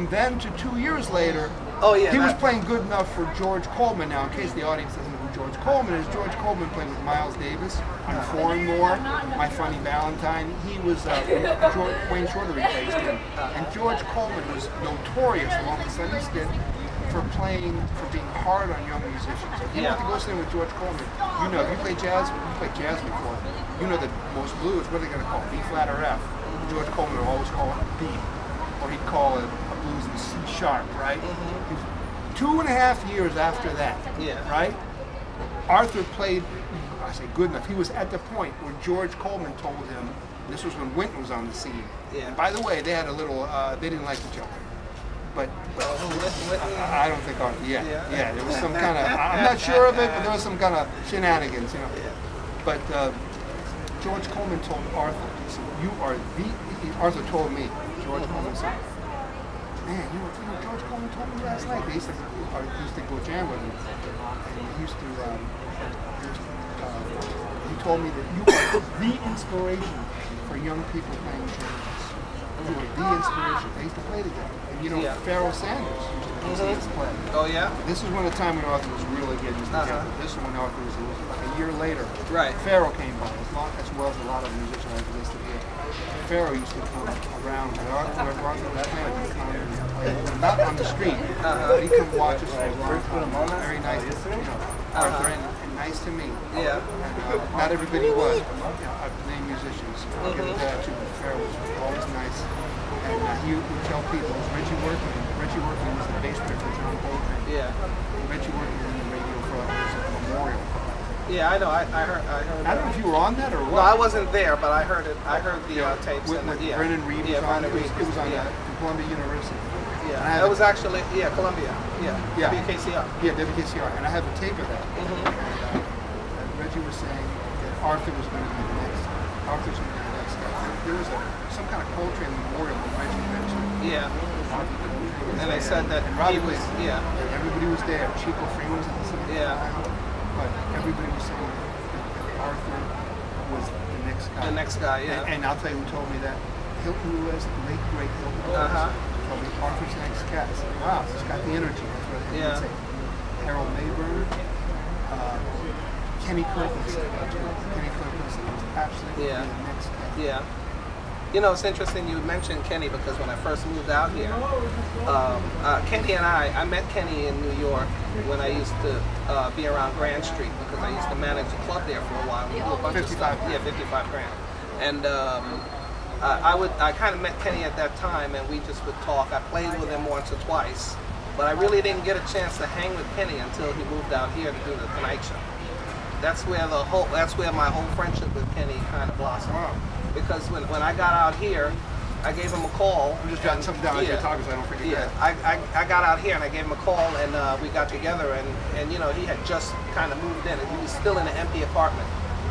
from then to 2 years later, he was playing good enough for George Coleman. Now, in case the audience doesn't know who George Coleman is, George Coleman played with Miles Davis on Foreign More, My Funny Valentine. He was Wayne Shorter replaced him, and George Coleman was notorious along with Sonny Stitt for being hard on young musicians. If you went to go sing with George Coleman, you know, if you play jazz, before, you know that most blues, what are they going to call it, B flat or F? George Coleman would always call it B, or he'd call it a blues in C sharp, right? 2.5 years after that, right? Arthur played, I say good enough, he was at the point where George Coleman told him, this was when Wynton was on the scene. And by the way, they had a little, they didn't like each other. But I don't think Arthur, there was some kind of, I'm not sure of it, but there was some kind of shenanigans, you know. But George Coleman told Arthur, he said, you are the, Arthur told me, George Coleman said, man, you know, George Coleman told me last night. They used to go jam with him, and he used to. He told me that you are the inspiration for young people playing jazz. You are the inspiration. They used to play together, and you know, Pharoah Sanders used to play. Oh yeah. This is when the time when Arthur was really getting together. This is when Arthur was like a year later. Right. Pharoah came by, as well as a lot of musicians I listed here. Pharoah used to come around where Arthur was playing. Not on the street. He come watch us for a long time. Very nice, you know, Arthur, and nice to me. Yeah. And, not everybody was, you know, named musicians. I'll give it that too, but Pharoah was always nice. And he would tell people, it was Richie Workman. Richie Workman was the bass player for John Coltrane. Yeah. Richie Workman was in the radio for a memorial. Yeah, I know. I heard. I don't know if you were on that or what. No, I wasn't there, but I heard it. I heard the tapes. With Brennan Reed was on it. It was on Columbia University. Yeah, it was actually Columbia. Yeah. WKCR. Yeah, WKCR, and I have a tape of that. And Reggie was saying that Arthur was going to be the next. Arthur's going to be the next guy. There was some kind of Coltrane memorial that Reggie mentioned. Yeah. And they said that and Robbie was. Yeah. And everybody was there. Chico Freeman was at the same time. But everybody was saying that Arthur was the next guy. The next guy, yeah. And I'll tell you who told me that. Hilton Lewis, the late great Hilton Lewis, told me Arthur's next guy. I said, wow, he's got the energy. That's what he would say. Harold Mayburn, Kenny Kirkland said that too. Kenny Kirkland said he was absolutely the next guy. Yeah. You know, it's interesting you mentioned Kenny because when I first moved out here, Kenny and I met Kenny in New York when I used to be around Grand Street because I used to manage a club there for a while. We did a bunch of stuff. Yeah, 55 grand. And I kind of met Kenny at that time and we just would talk. I played with him once or twice, but I really didn't get a chance to hang with Kenny until he moved out here to do the Tonight Show. That's where my whole friendship with Kenny kind of blossomed. Wow. Because when I got out here, I gave him a call. I'm just jotting something down as you're talking so I don't forget. Yeah, I got out here and I gave him a call and we got together and you know, he had just kind of moved in and he was still in an empty apartment.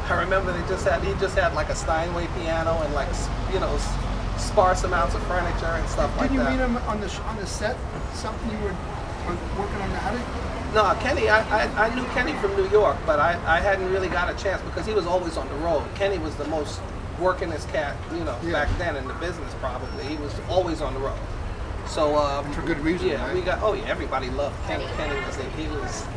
I remember he just had like a Steinway piano and like, you know, sparse amounts of furniture and stuff like that. Did you meet him on the set? Something you were working on? How did? No, Kenny, I knew Kenny from New York, but I hadn't really got a chance because he was always on the road. Kenny was the most workingest cat, you know, back then in the business probably. He was always on the road. So for good reason. Yeah, right? we got. Oh yeah, everybody loved Kenny. Kenny was,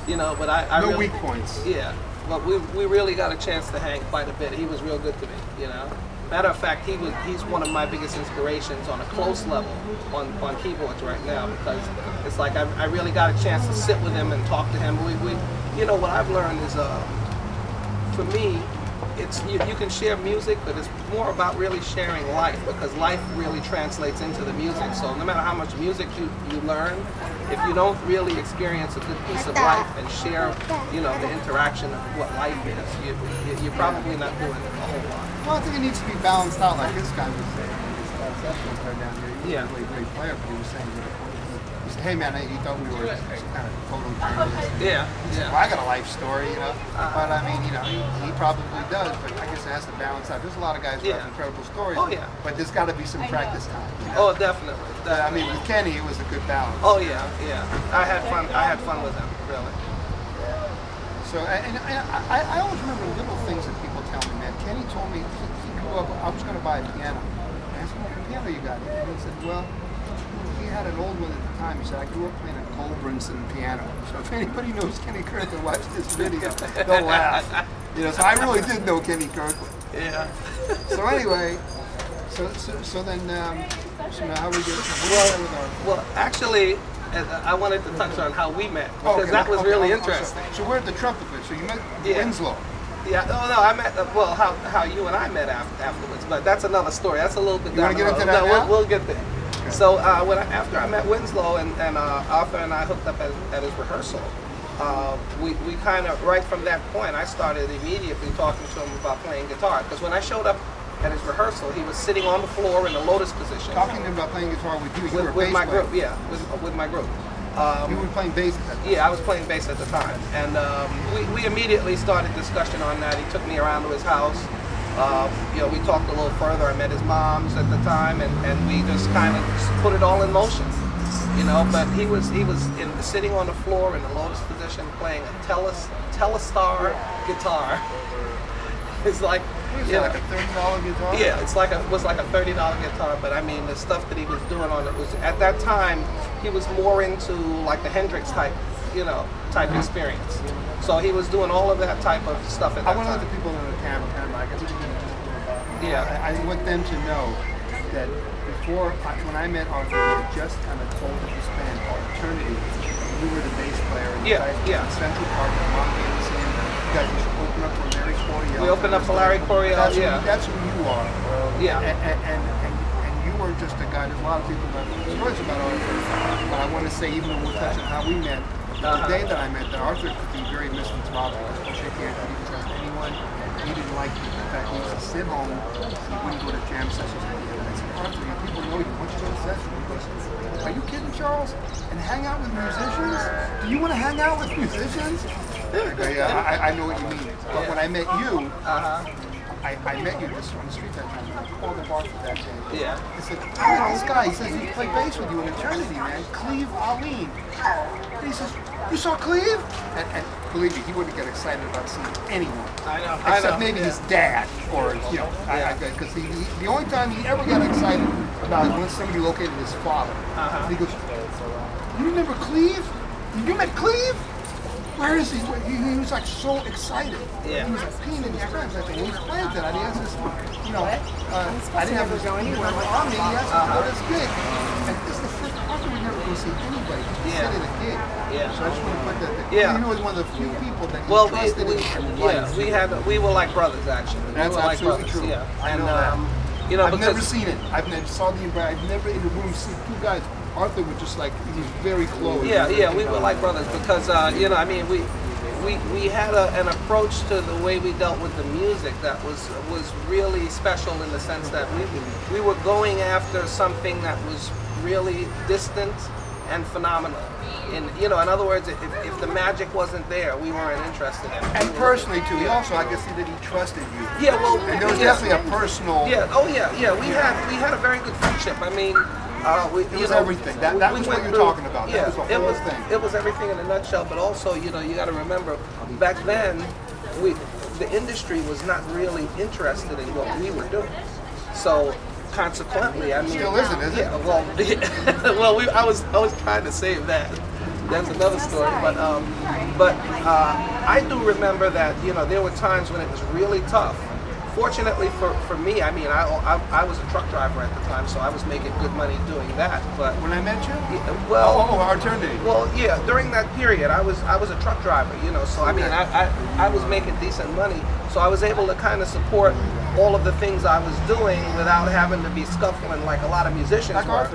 you know, but I no really, weak points. Yeah, but we really got a chance to hang quite a bit. He was real good to me, you know. Matter of fact, he's one of my biggest inspirations on a close level on keyboards right now because it's like I really got a chance to sit with him and talk to him. We you know what I've learned is for me, it's you can share music, but it's more about really sharing life because life really translates into the music. So no matter how much music you learn, if you don't really experience a good piece of life and share, you know, the interaction of what life is, you're probably not doing a whole lot. Well, I think it needs to be balanced out, like this guy was saying. This guy down here, he was a really great player, but he was saying, he said, hey man, he thought we were kind of totally crazy. Yeah, yeah. Well, I got a life story, you know. But I mean, you know, he probably does, but I guess it has to balance out. There's a lot of guys who have incredible stories. Oh yeah. But there's got to be some practice time. You know? Oh, definitely. I mean, with Kenny, it was a good balance. Oh yeah, yeah. I had fun with him, really. So, and I always remember little things that people tell me, man. Kenny told me he grew up, I was going to buy a piano. I asked him, what piano you got? And he said, well, he had an old one at the time. He said, I grew up playing a Goldbrinson piano. So if anybody knows Kenny Kirkland, watch this video, they'll laugh. You know, so I really did know Kenny Kirkland. Yeah. So anyway, so then, so now how we get well, actually, I wanted to touch on how we met, because that was really interesting. So we're at the trumpet bit, so you met Winslow. Yeah, no, I met, well, how you and I met afterwards, but that's another story. That's a little bit down the road. Into that now? We'll get there. Okay. So after I met Winslow and Arthur and I hooked up at his rehearsal, we kind of, right from that point, I started immediately talking to him about playing guitar, because when I showed up at his rehearsal, he was sitting on the floor in the lotus position. Talking to him about playing guitar with you? You were with my player. group, yeah, with my group. You were playing bass at that time? Yeah, I was playing bass at the time. And we immediately started discussion on that. He took me around to his house. You know, we talked a little further. I met his moms at the time, and we just kind of put it all in motion. You know, but he was sitting on the floor in the lotus position playing a Telestar guitar. It's like, you know, like a $30 guitar? Yeah, it was like a $30 guitar, but I mean the stuff that he was doing on it was, at that time, he was more into like the Hendrix type, you know, type experience. So he was doing all of that type of stuff at that time. I want to let the people know the camera, yeah. I want them to know that when I met Arthur, he had just kind of told this band called Eternity. You were the bass player in Central Park, Long Museum. You guys used to open up for Larry Coryell. We opened up for Larry Coryell, That's who you are. Yeah. And you were just a guy, there's a lot of people that have stories about Arthur, but I want to say, even when we're touching how we met, the day that I met, that Arthur could be very misanthropic, because he shake hands, he didn't trust anyone, he didn't like people. In fact, he used to sit home, he wouldn't go to jam sessions with you. And I said, Arthur, you people know you, once you go to session, he goes, are you kidding, Charles? And hang out with musicians? Do you want to hang out with musicians? Yeah, I know what you mean. But when I met you, I met you just on the street that time. I called up Arthur that day. Yeah. I said, oh, this guy, he says he played bass with you in Eternity, man. Cleve Alleyne. And he says, you saw Cleve? And believe me, he wouldn't get excited about seeing anyone. I know. Except maybe his dad, or, you know, because the only time he ever got excited about is when somebody located his father. And he goes, you remember Cleve? You met Cleve? Where is he? He was like so excited. Yeah. He was like peeing in his pants. I said, well, he's playing that. And he asked this, you know, I didn't have his number on me. He asked me about his gig. And this is the first time we never go see anybody. He said at a gig. Yeah. So I just want to put that there. Yeah. You know, he's one of the few people that he trusted in. We were like brothers, actually. That's absolutely true. Yeah. I know that. You know, I've never seen it. I've never saw the I've never in the room seen two guys. Arthur was just like, he was very close. Yeah, we were like brothers because, you know, I mean, we had an approach to the way we dealt with the music that was really special in the sense that we were going after something that was really distant and phenomenal. In other words, if the magic wasn't there, we weren't interested in it. And personally too, he also, I can see that he trusted you. Yeah, well, and there was definitely a personal. Yeah, we had a very good friendship. I mean. It was everything. That was what you're talking about. Yeah, that was the whole thing. It was everything in a nutshell. But also, you know, you got to remember, back then, the industry was not really interested in what we were doing. So, consequently, I mean, still isn't, is it? Yeah, well, I was trying to save that. That's another story. But I do remember that, you know, there were times when it was really tough. Fortunately for me, I mean, I was a truck driver at the time, so I was making good money doing that. But when I met you, our Eternity. Well, yeah, during that period, I was a truck driver, you know. So I mean, I was making decent money, so I was able to kind of support all of the things I was doing without having to be scuffling like a lot of musicians were.